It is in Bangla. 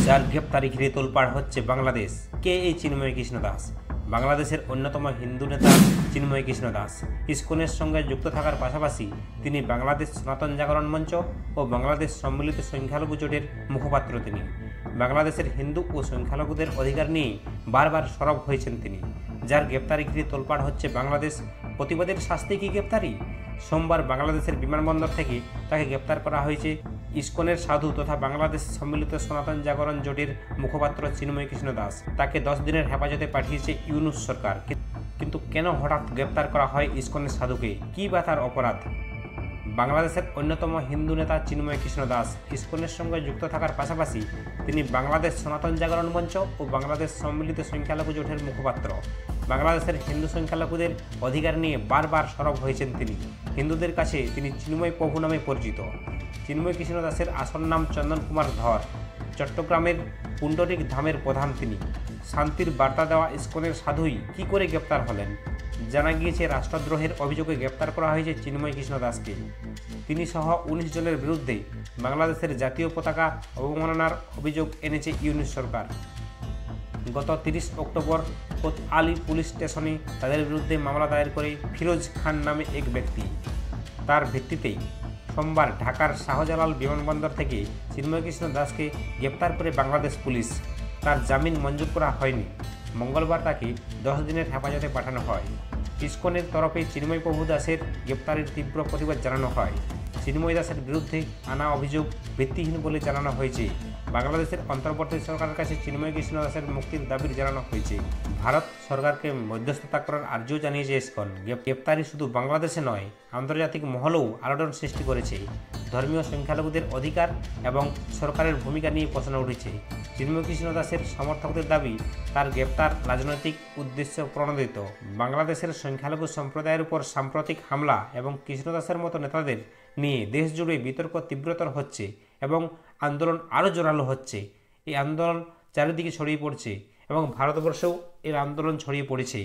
যার গ্রেপ্তারি ঘিরে তোলপাড় হচ্ছে বাংলাদেশ। কে এই চিন্ময় কৃষ্ণ দাস? বাংলাদেশের অন্যতম হিন্দু নেতা চিন্ময় কৃষ্ণ দাস ইসকনের সঙ্গে যুক্ত থাকার পাশাপাশি তিনি বাংলাদেশ সনাতন জাগরণ মঞ্চ ও বাংলাদেশ সম্মিলিত সংখ্যালঘু জোটের মুখপাত্র। তিনি বাংলাদেশের হিন্দু ও সংখ্যালঘুদের অধিকার নিয়ে বারবার সরব হয়েছেন তিনি। যার গ্রেপ্তারি ঘিরে তোলপাড় হচ্ছে বাংলাদেশ। প্রতিবাদের শাস্তি কি গ্রেপ্তারি? সোমবার বাংলাদেশের বিমানবন্দর থেকে তাকে গ্রেপ্তার করা হয়েছে ইসকনের সাধু তথা বাংলাদেশ সম্মিলিত সনাতন জাগরণ জোটের মুখপাত্র চিন্ময় কৃষ্ণ দাস। তাকে 10 দিনের হেফাজতে পাঠিয়েছে ইউনূস সরকার। কিন্তু কেন হঠাৎ গ্রেপ্তার করা হয় ইসকনের সাধুকে? কী বা তার অপরাধ? বাংলাদেশের অন্যতম হিন্দু নেতা চিন্ময় কৃষ্ণ দাস ইসকনের সঙ্গে যুক্ত থাকার পাশাপাশি তিনি বাংলাদেশ সনাতন জাগরণ মঞ্চ ও বাংলাদেশ সম্মিলিত সংখ্যালঘু জোটের মুখপাত্র। বাংলাদেশের হিন্দু সংখ্যালঘুদের অধিকার নিয়ে বারবার সরব হয়েছেন তিনি। হিন্দুদের কাছে তিনি চিন্ময় প্রভু নামে পরিচিত। চিন্ময় কৃষ্ণ দাসের আসল নাম চন্দন কুমার ধর। চট্টগ্রামের পুণ্ডরিক ধামের প্রধান তিনি। শান্তির বার্তা দেওয়া ইসকনের সাধুই কী করে গ্রেপ্তার হলেন? জানা গিয়েছে রাষ্ট্রদ্রোহের অভিযোগে গ্রেপ্তার করা হয়েছে চিন্ময় কৃষ্ণ দাসকে। তিনি সহ 19 জনের বিরুদ্ধে বাংলাদেশের জাতীয় পতাকা অবমাননার অভিযোগ এনেছে ইউনূস সরকার। গত 30 অক্টোবর কোতআলী পুলিশ স্টেশনে তাদের বিরুদ্ধে মামলা দায়ের করে ফিরোজ খান নামে এক ব্যক্তি। তার ভিত্তিতেই সোমবার ঢাকার শাহজালাল বিমানবন্দর থেকে চিন্ময় কৃষ্ণ দাসকে গ্রেপ্তার করে বাংলাদেশ পুলিশ। তার জামিন মঞ্জুর করা হয়নি। মঙ্গলবার তাকে 10 দিনের হেফাজতে পাঠানো হয়। ইসকনের তরফে চিন্ময় প্রভু দাসের গ্রেপ্তারের তীব্র প্রতিবাদ জানানো হয়। চিন্ময় দাসের বিরুদ্ধে আনা অভিযোগ ভিত্তিহীন বলে জানানো হয়েছে। বাংলাদেশের অন্তর্বর্তী সরকারের কাছে চিন্ময় কৃষ্ণ দাসের মুক্তির দাবি জানানো হয়েছে। ভারত সরকারকে মধ্যস্থতা করার আর্জিও জানিয়েছে ইসকন। গ্রেপ্তারি শুধু বাংলাদেশে নয়, আন্তর্জাতিক মহলেও আলোড়ন সৃষ্টি করেছে। ধর্মীয় সংখ্যালঘুদের অধিকার এবং সরকারের ভূমিকা নিয়ে প্রশ্ন উঠেছে। চিন্ময় কৃষ্ণ দাসের সমর্থকদের দাবি তার গ্রেপ্তার রাজনৈতিক উদ্দেশ্য প্রণোদিত। বাংলাদেশের সংখ্যালঘু সম্প্রদায়ের উপর সাম্প্রতিক হামলা এবং কৃষ্ণ দাসের মতো নেতাদের নিয়ে দেশ জুড়ে বিতর্ক তীব্রতর হচ্ছে এবং আন্দোলন আরও জোরালো হচ্ছে। এই আন্দোলন চারিদিকে ছড়িয়ে পড়ছে এবং ভারতবর্ষেও এর আন্দোলন ছড়িয়ে পড়েছে।